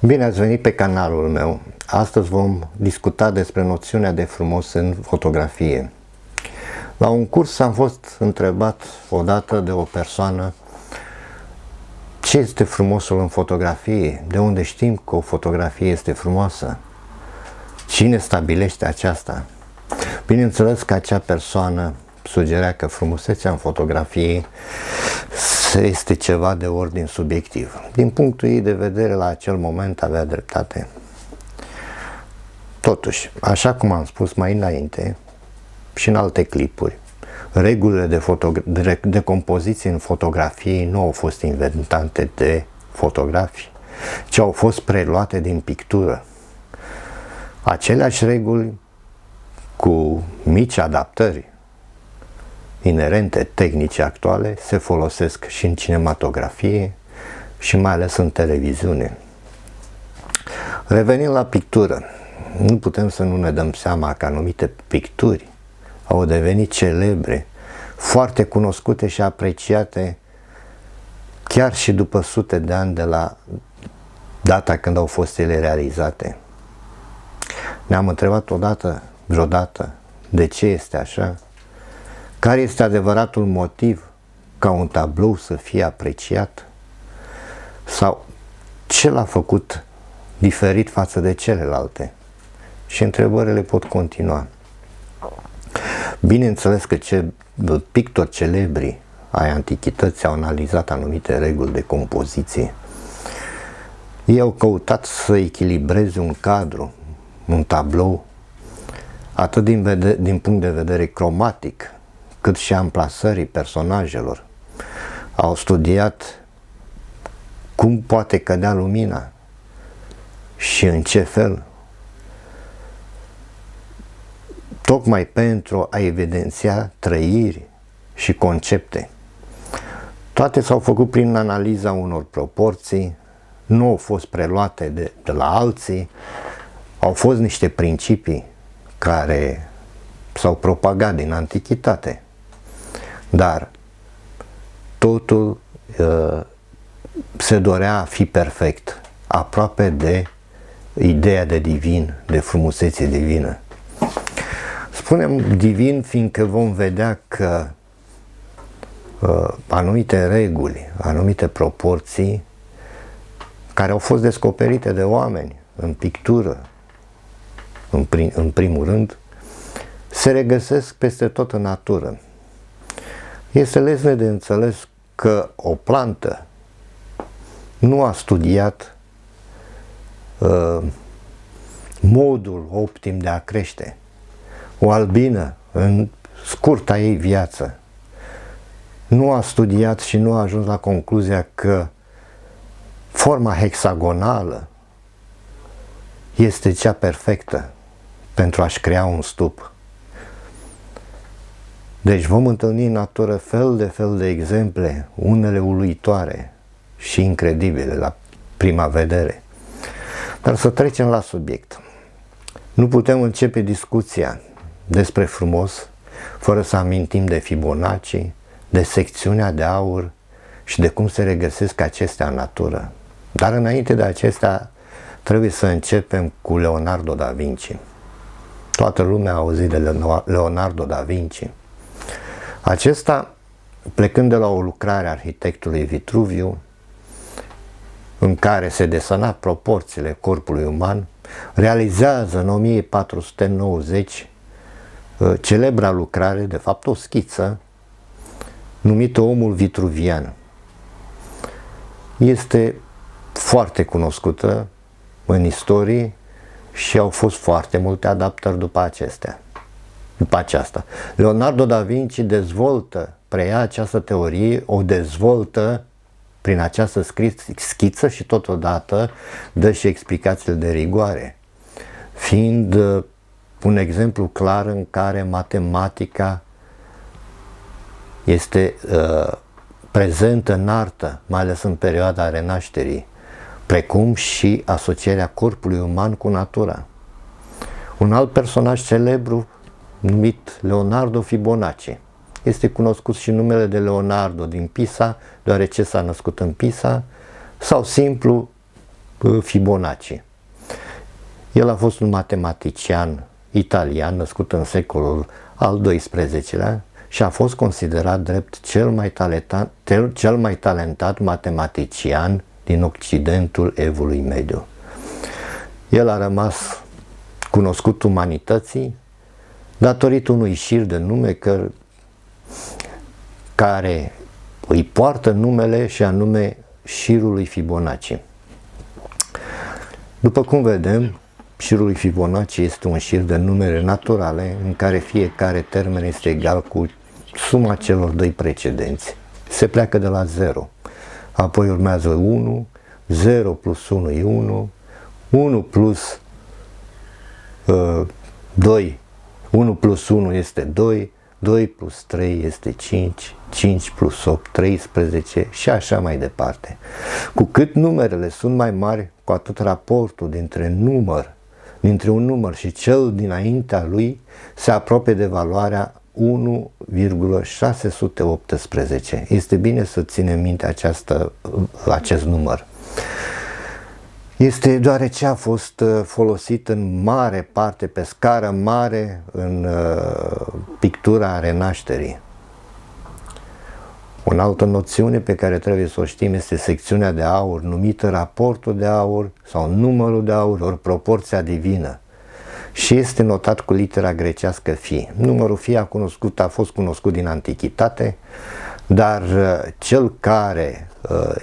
Bine ați venit pe canalul meu. Astăzi vom discuta despre noțiunea de frumos în fotografie. La un curs am fost întrebat odată de o persoană ce este frumosul în fotografie, de unde știm că o fotografie este frumoasă, cine stabilește aceasta. Bineînțeles că acea persoană sugerea că frumusețea în fotografie este ceva de ordin subiectiv. Din punctul ei de vedere, la acel moment avea dreptate. Totuși, așa cum am spus mai înainte și în alte clipuri, regulile de compoziție în fotografie nu au fost inventate de fotografi, ci au fost preluate din pictură. Aceleași reguli cu mici adaptări inerente tehnice actuale se folosesc și în cinematografie și mai ales în televiziune. Revenind la pictură, nu putem să nu ne dăm seama că anumite picturi au devenit celebre, foarte cunoscute și apreciate chiar și după sute de ani de la data când au fost ele realizate. Ne-am întrebat vreodată, de ce este așa? Care este adevăratul motiv ca un tablou să fie apreciat? Sau ce l-a făcut diferit față de celelalte? Și întrebările pot continua. Bineînțeles că pictori celebri ai antichității au analizat anumite reguli de compoziție. Ei au căutat să echilibreze un cadru, un tablou, atât din punct de vedere cromatic, cât și amplasării personajelor. Au studiat cum poate cădea lumina și în ce fel, tocmai pentru a evidenția trăiri și concepte. Toate s-au făcut prin analiza unor proporții, nu au fost preluate de la alții, au fost niște principii care s-au propagat din antichitate. Dar totul se dorea a fi perfect, aproape de ideea de divin, de frumusețe divină. Spunem divin fiindcă vom vedea că anumite reguli, anumite proporții care au fost descoperite de oameni în pictură, în primul rând, se regăsesc peste tot în natură. Este lesne de înțeles că o plantă nu a studiat modul optim de a crește. O albină, în scurta ei viață, nu a studiat și nu a ajuns la concluzia că forma hexagonală este cea perfectă pentru a-și crea un stup. Deci vom întâlni în natură fel de exemple, unele uluitoare și incredibile la prima vedere. Dar să trecem la subiect. Nu putem începe discuția despre frumos fără să amintim de Fibonacci, de secțiunea de aur și de cum se regăsesc acestea în natură. Dar înainte de acestea trebuie să începem cu Leonardo da Vinci. Toată lumea a auzit de Leonardo da Vinci. Acesta, plecând de la o lucrare a arhitectului Vitruviu, în care se desena proporțiile corpului uman, realizează în 1490 celebra lucrare, de fapt o schiță, numită Omul Vitruvian. Este foarte cunoscută în istorie și au fost foarte multe adaptări după aceasta. Leonardo da Vinci preia această teorie, o dezvoltă prin această schiță și totodată dă și explicațiile de rigoare, fiind un exemplu clar în care matematica este prezentă în artă, mai ales în perioada Renașterii, precum și asocierea corpului uman cu natura. Un alt personaj celebru numit Leonardo Fibonacci. Este cunoscut și numele de Leonardo din Pisa, deoarece s-a născut în Pisa, sau simplu Fibonacci. El a fost un matematician italian născut în secolul al XII-lea și a fost considerat drept cel mai talentat matematician din Occidentul Evului Mediu. El a rămas cunoscut umanității datorită unui șir de nume care îi poartă numele, și anume șirul lui Fibonacci. După cum vedem, șirul lui Fibonacci este un șir de numere naturale în care fiecare termen este egal cu suma celor doi precedenți. Se pleacă de la 0, apoi urmează 1, 0 plus 1 e 1, 1 plus 2, 1 plus 1 este 2, 2 plus 3 este 5, 5 plus 8, 13 și așa mai departe. Cu cât numerele sunt mai mari, cu atât raportul dintre un număr și cel dinaintea lui se apropie de valoarea 1,618. Este bine să ținem minte acest număr. Este deoarece a fost folosit în mare parte, pe scară mare, în pictura Renașterii. O altă noțiune pe care trebuie să o știm este secțiunea de aur, numită raportul de aur sau numărul de aur, ori proporția divină. Și este notat cu litera grecească Fi. Numărul Fi a fost cunoscut din antichitate, dar cel care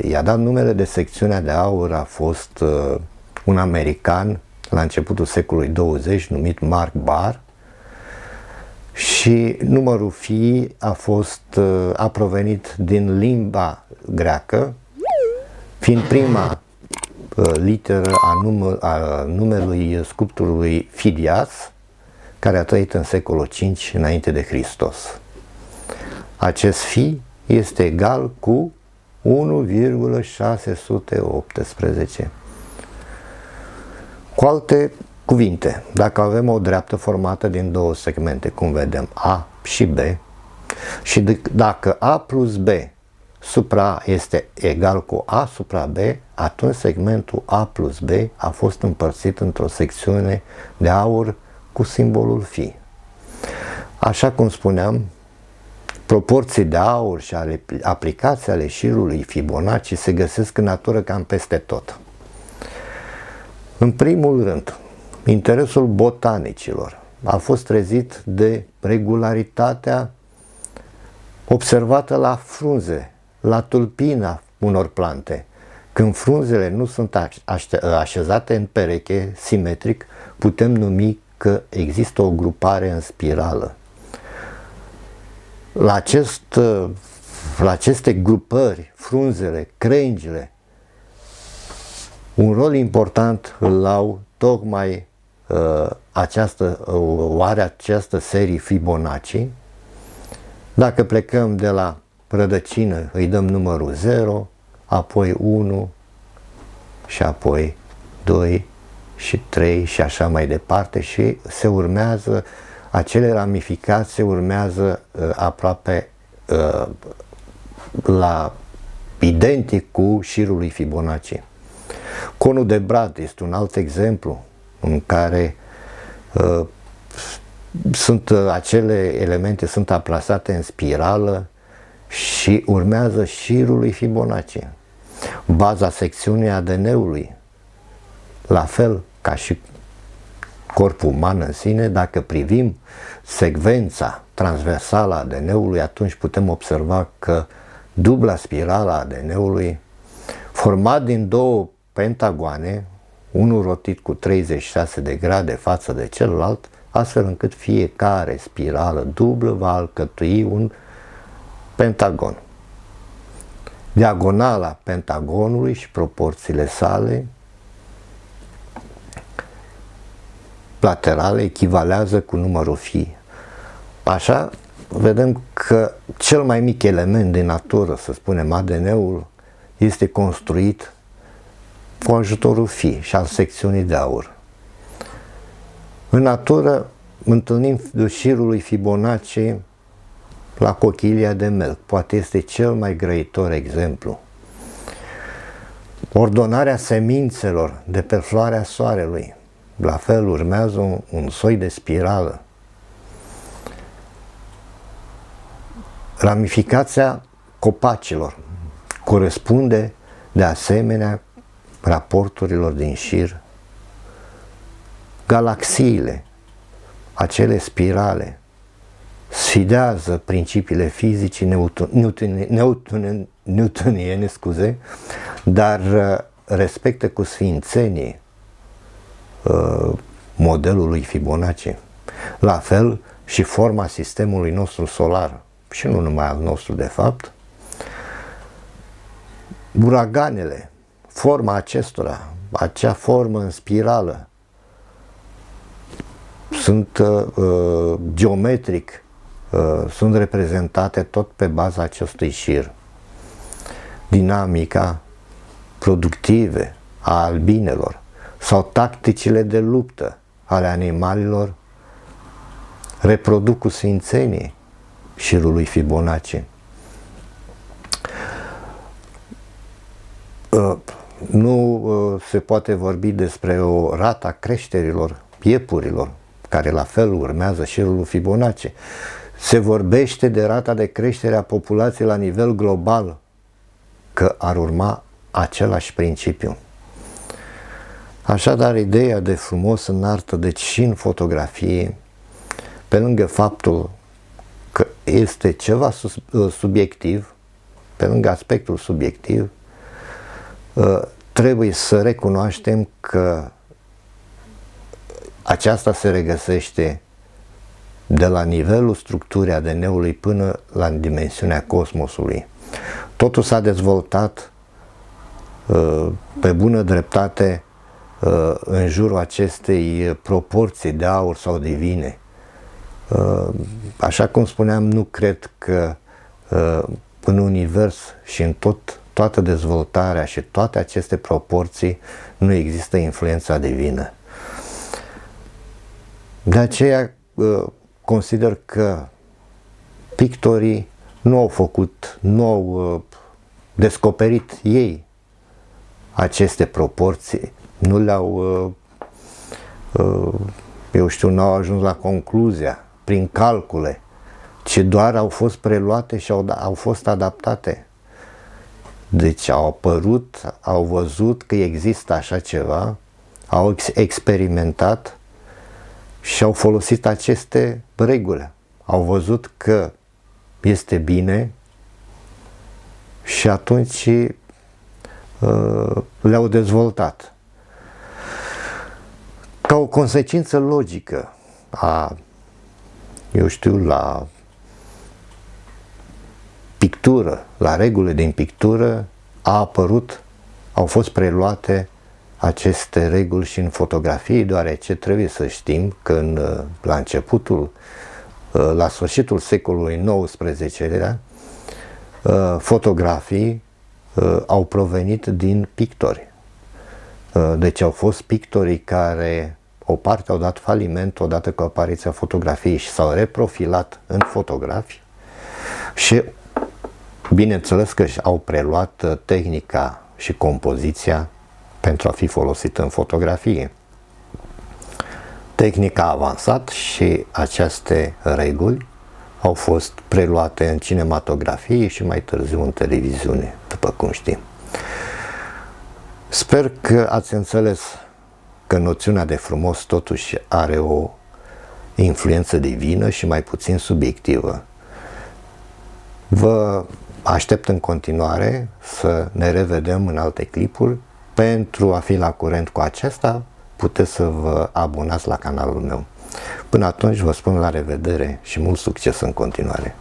i-a dat numele de secțiunea de aur a fost un american la începutul secolului 20 numit Mark Barr, și numărul Fi a provenit din limba greacă, fiind prima literă a numelui sculptorului Fidias, care a trăit în secolul 5 înainte de Hristos. Acest Fi este egal cu 1,618. Cu alte cuvinte, dacă avem o dreaptă formată din două segmente, cum vedem A și B, și dacă A plus B supra A este egal cu A supra B, atunci segmentul A plus B a fost împărțit într-o secțiune de aur cu simbolul Fi. Așa cum spuneam, proporții de aur și aplicații ale șirului Fibonacci se găsesc în natură cam peste tot. În primul rând, interesul botanicilor a fost trezit de regularitatea observată la frunze, la tulpina unor plante. Când frunzele nu sunt așezate în pereche simetric, putem numi că există o grupare în spirală. La aceste grupări, frunzele, crengile, un rol important îl au tocmai această serie Fibonacci. Dacă plecăm de la rădăcină, îi dăm numărul 0, apoi 1 și apoi 2 și 3 și așa mai departe, și acele ramificații se urmează aproape la identic cu șirul lui Fibonacci. Conul de brad este un alt exemplu în care acele elemente sunt aplasate în spirală și urmează șirul lui Fibonacci. Baza secțiunii ADN-ului, la fel ca și corpul uman în sine, dacă privim secvența transversală a ADN-ului, atunci putem observa că dubla spirală a ADN-ului, format din două pentagoane, unul rotit cu 36 de grade față de celălalt, astfel încât fiecare spirală dublă va alcătui un pentagon. Diagonala pentagonului și proporțiile sale laterale echivalează cu numărul Fi. Așa, vedem că cel mai mic element din natură, să spunem ADN-ul, este construit cu ajutorul Fi și al secțiunii de aur. În natură întâlnim șirul lui Fibonacci la cochilia de melc. Poate este cel mai grăitor exemplu. ordonarea semințelor de pe floarea soarelui. La fel urmează un soi de spirală. Ramificația copacilor corespunde de asemenea raporturilor din șir. Galaxiile, acele spirale, sfidează principiile fizicii newtoniene, dar respectă cu sfințenie modelul lui Fibonacci. La fel și forma sistemului nostru solar, și nu numai al nostru de fapt. Uraganele, forma acestora, acea formă în spirală, sunt geometric, sunt reprezentate tot pe baza acestui șir. Dinamica productive a albinelor sau tacticile de luptă ale animalelor reproduc cu sfințenie șirul lui Fibonacci. Nu se poate vorbi despre o rată a creșterilor iepurilor, care la fel urmează șirul lui Fibonacci. Se vorbește de rata de creștere a populației la nivel global, că ar urma același principiu. Așadar, ideea de frumos în artă, deci și în fotografie, pe lângă faptul că este ceva subiectiv, pe lângă aspectul subiectiv, trebuie să recunoaștem că aceasta se regăsește de la nivelul structurii ADN-ului până la dimensiunea cosmosului. Totul s-a dezvoltat pe bună dreptate în jurul acestei proporții de aur sau divine. Așa cum spuneam, nu cred că în univers și în toată dezvoltarea și toate aceste proporții nu există influența divină. De aceea consider că pictorii nu au descoperit ei aceste proporții, nu le-au, nu au ajuns la concluzia prin calcule, ci doar au fost preluate și au fost adaptate. Deci au apărut, au văzut că există așa ceva, au experimentat și au folosit aceste reguli. Au văzut că este bine și atunci le-au dezvoltat. Ca o consecință logică la pictură, la regulile din pictură, au fost preluate aceste reguli și în fotografie, deoarece trebuie să știm că la sfârșitul secolului XIX, fotografii au provenit din pictori. Deci au fost pictorii care o parte au dat faliment odată cu apariția fotografiei și s-au reprofilat în fotografi și bineînțeles că au preluat tehnica și compoziția pentru a fi folosită în fotografie. Tehnica a avansat și aceste reguli au fost preluate în cinematografie și mai târziu în televiziune, după cum știm. Sper că ați înțeles că noțiunea de frumos totuși are o influență divină și mai puțin subiectivă. Vă aștept în continuare să ne revedem în alte clipuri. Pentru a fi la curent cu acesta, puteți să vă abonați la canalul meu. Până atunci vă spun la revedere și mult succes în continuare!